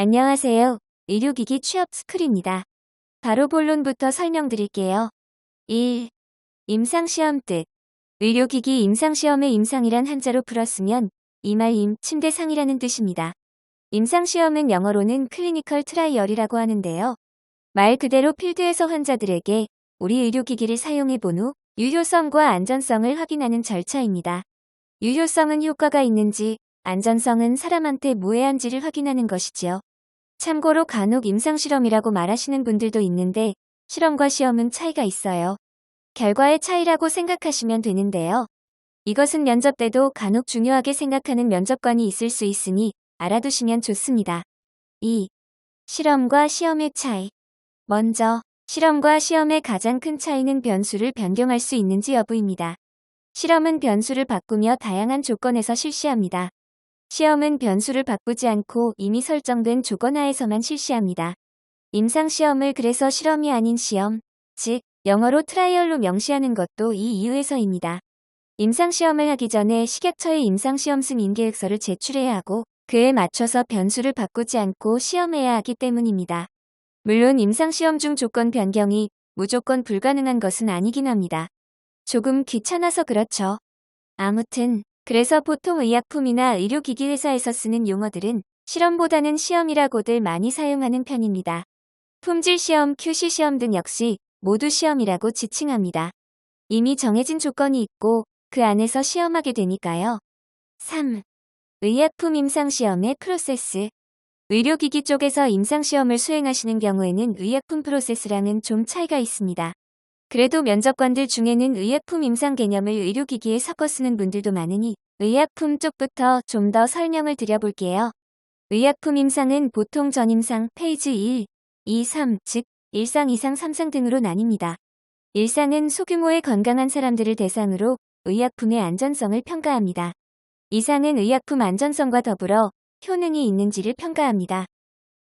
안녕하세요. 의료기기 취업 스쿨입니다. 바로 본론부터 설명드릴게요. 1. 임상시험 뜻. 의료기기 임상시험의 임상이란 한자로 풀었으면 이말 침대상이라는 뜻입니다. 임상시험은 영어로는 클리니컬 트라이얼이라고 하는데요. 말 그대로 필드에서 환자들에게 우리 의료기기를 사용해 본 후 유효성과 안전성을 확인하는 절차입니다. 유효성은 효과가 있는지, 안전성은 사람한테 무해한지를 확인하는 것이지요. 참고로 간혹 임상실험이라고 말하시는 분들도 있는데 실험과 시험은 차이가 있어요. 결과의 차이라고 생각하시면 되는데요. 이것은 면접 때도 간혹 중요하게 생각하는 면접관이 있을 수 있으니 알아두시면 좋습니다. 2. 실험과 시험의 차이. 먼저, 실험과 시험의 가장 큰 차이는 변수를 변경할 수 있는지 여부입니다. 실험은 변수를 바꾸며 다양한 조건에서 실시합니다. 시험은 변수를 바꾸지 않고 이미 설정된 조건 하에서만 실시합니다. 임상시험을 그래서 실험이 아닌 시험, 즉 영어로 트라이얼로 명시하는 것도 이 이유에서입니다. 임상시험을 하기 전에 식약처에 임상시험 승인 계획서를 제출해야 하고 그에 맞춰서 변수를 바꾸지 않고 시험해야 하기 때문입니다. 물론 임상시험 중 조건 변경이 무조건 불가능한 것은 아니긴 합니다. 조금 귀찮아서 그렇죠. 아무튼 그래서 보통 의약품이나 의료기기 회사에서 쓰는 용어들은 실험보다는 시험이라고들 많이 사용하는 편입니다. 품질시험, QC시험 등 역시 모두 시험이라고 지칭합니다. 이미 정해진 조건이 있고 그 안에서 시험하게 되니까요. 3. 의약품 임상시험의 프로세스. 의료기기 쪽에서 임상시험을 수행하시는 경우에는 의약품 프로세스랑은 좀 차이가 있습니다. 그래도 면접관들 중에는 의약품 임상 개념을 의료기기에 섞어 쓰는 분들도 많으니 의약품 쪽부터 좀 더 설명을 드려볼게요. 의약품 임상은 보통 전임상, 페이지 1, 2, 3, 즉 1상, 2상, 3상 등으로 나뉩니다. 1상은 소규모의 건강한 사람들을 대상으로 의약품의 안전성을 평가합니다. 2상은 의약품 안전성과 더불어 효능이 있는지를 평가합니다.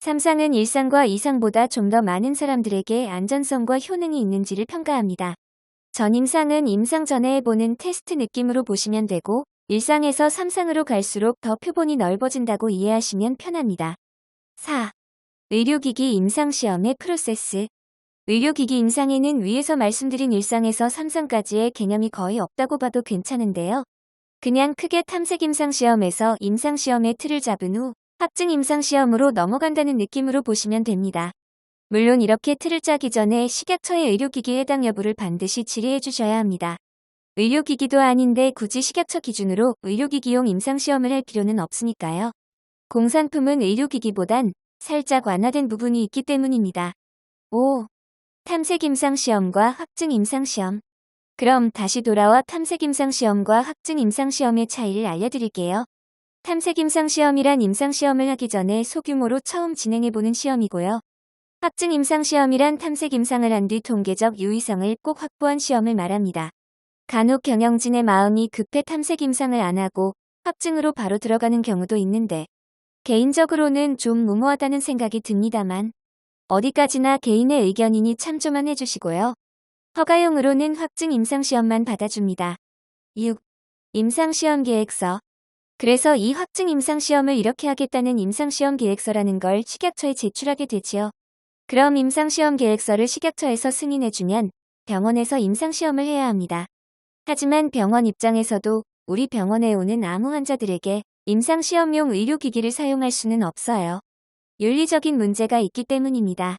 3상은 1상과 2상보다 좀 더 많은 사람들에게 안전성과 효능이 있는지를 평가합니다. 전임상은 임상 전에 해보는 테스트 느낌으로 보시면 되고 1상에서 3상으로 갈수록 더 표본이 넓어진다고 이해하시면 편합니다. 4. 의료기기 임상시험의 프로세스. 의료기기 임상에는 위에서 말씀드린 1상에서 3상까지의 개념이 거의 없다고 봐도 괜찮은데요. 그냥 크게 탐색 임상시험에서 임상시험의 틀을 잡은 후 확증 임상시험으로 넘어간다는 느낌으로 보시면 됩니다. 물론 이렇게 틀을 짜기 전에 식약처의 의료기기 해당 여부를 반드시 질의해 주셔야 합니다. 의료기기도 아닌데 굳이 식약처 기준으로 의료기기용 임상시험을 할 필요는 없으니까요. 공산품은 의료기기보단 살짝 완화된 부분이 있기 때문입니다. 5. 탐색 임상시험과 확증 임상시험. 그럼 다시 돌아와 탐색 임상시험과 확증 임상시험의 차이를 알려드릴게요. 탐색 임상시험이란 임상시험을 하기 전에 소규모로 처음 진행해보는 시험이고요. 확증 임상시험이란 탐색 임상을 한 뒤 통계적 유의성을 꼭 확보한 시험을 말합니다. 간혹 경영진의 마음이 급해 탐색 임상을 안 하고 확증으로 바로 들어가는 경우도 있는데 개인적으로는 좀 무모하다는 생각이 듭니다만 어디까지나 개인의 의견이니 참조만 해주시고요. 허가용으로는 확증 임상시험만 받아줍니다. 6. 임상시험 계획서. 그래서 이 확증 임상시험을 이렇게 하겠다는 임상시험 계획서라는 걸 식약처에 제출하게 되지요. 그럼 임상시험 계획서를 식약처에서 승인해주면 병원에서 임상시험을 해야 합니다. 하지만 병원 입장에서도 우리 병원에 오는 아무 환자들에게 임상시험용 의료기기를 사용할 수는 없어요. 윤리적인 문제가 있기 때문입니다.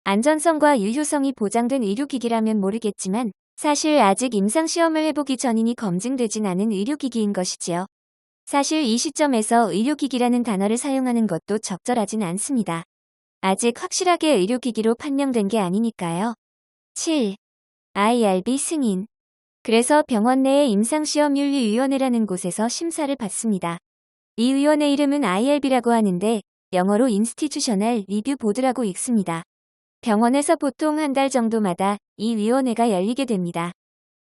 안전성과 유효성이 보장된 의료기기라면 모르겠지만 사실 아직 임상시험을 해보기 전이니 검증되진 않은 의료기기인 것이지요. 사실 이 시점에서 의료기기라는 단어를 사용하는 것도 적절하진 않습니다. 아직 확실하게 의료기기로 판명된 게 아니니까요. 7. IRB 승인. 그래서 병원 내의 임상시험윤리위원회라는 곳에서 심사를 받습니다. 이 위원회 이름은 IRB라고 하는데 영어로 인스티튜셔널 리뷰 보드라고 읽습니다. 병원에서 보통 한 달 정도마다 이 위원회가 열리게 됩니다.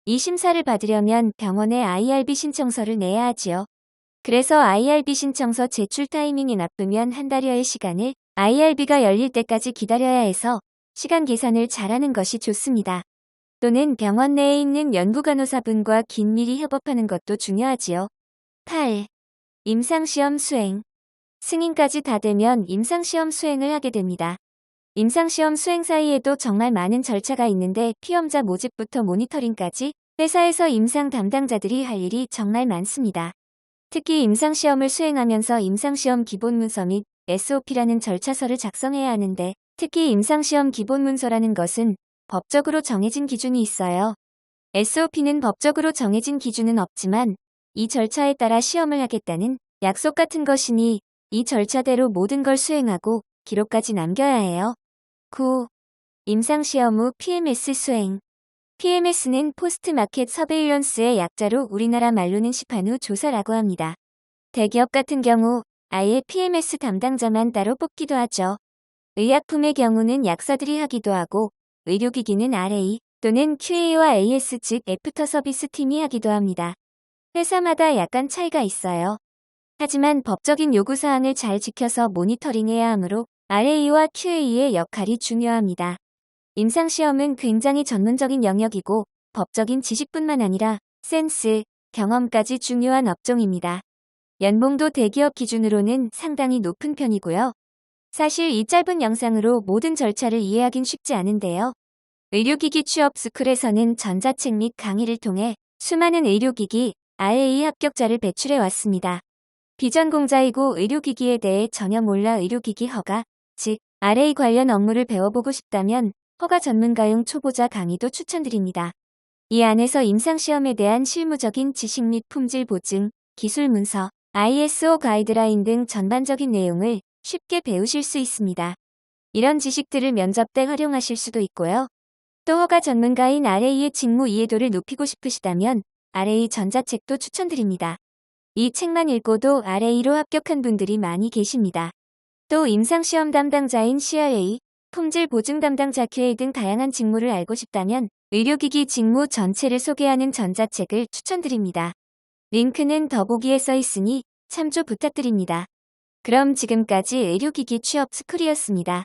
이 심사를 받으려면 병원에 IRB 신청서를 내야 하지요. 그래서 IRB 신청서 제출 타이밍이 나쁘면 한 달여의 시간을 IRB가 열릴 때까지 기다려야 해서 시간 계산을 잘하는 것이 좋습니다. 또는 병원 내에 있는 연구간호사분과 긴밀히 협업하는 것도 중요하지요. 8. 임상시험 수행. 승인까지 다 되면 임상시험 수행을 하게 됩니다. 임상시험 수행 사이에도 정말 많은 절차가 있는데 피험자 모집부터 모니터링까지 회사에서 임상 담당자들이 할 일이 정말 많습니다. 특히 임상시험을 수행하면서 임상시험 기본문서 및 SOP라는 절차서를 작성해야 하는데 특히 임상시험 기본문서라는 것은 법적으로 정해진 기준이 있어요. SOP는 법적으로 정해진 기준은 없지만 이 절차에 따라 시험을 하겠다는 약속 같은 것이니 이 절차대로 모든 걸 수행하고 기록까지 남겨야 해요. 9. 임상시험 후 PMS 수행. PMS는 포스트 마켓 서베일런스의 약자로 우리나라 말로는 시판 후 조사라고 합니다. 대기업 같은 경우 아예 PMS 담당자만 따로 뽑기도 하죠. 의약품의 경우는 약사들이 하기도 하고 의료기기는 RA 또는 QA와 AS 즉 애프터 서비스 팀이 하기도 합니다. 회사마다 약간 차이가 있어요. 하지만 법적인 요구사항을 잘 지켜서 모니터링해야 하므로 RA와 QA의 역할이 중요합니다. 임상시험은 굉장히 전문적인 영역이고 법적인 지식뿐만 아니라 센스, 경험까지 중요한 업종입니다. 연봉도 대기업 기준으로는 상당히 높은 편이고요. 사실 이 짧은 영상으로 모든 절차를 이해하긴 쉽지 않은데요. 의료기기 취업 스쿨에서는 전자책 및 강의를 통해 수많은 의료기기 RA 합격자를 배출해 왔습니다. 비전공자이고 의료기기에 대해 전혀 몰라 의료기기 허가, 즉 RA 관련 업무를 배워보고 싶다면 허가 전문가용 초보자 강의도 추천드립니다. 이 안에서 임상시험에 대한 실무적인 지식 및 품질 보증, 기술 문서, ISO 가이드라인 등 전반적인 내용을 쉽게 배우실 수 있습니다. 이런 지식들을 면접 때 활용하실 수도 있고요. 또 허가 전문가인 RA의 직무 이해도를 높이고 싶으시다면 RA 전자책도 추천드립니다. 이 책만 읽고도 RA로 합격한 분들이 많이 계십니다. 또 임상시험 담당자인 CRA, 품질 보증 담당자 QA 등 다양한 직무를 알고 싶다면 의료기기 직무 전체를 소개하는 전자책을 추천드립니다. 링크는 더보기에 써 있으니 참조 부탁드립니다. 그럼 지금까지 의료기기 취업 스쿨이었습니다.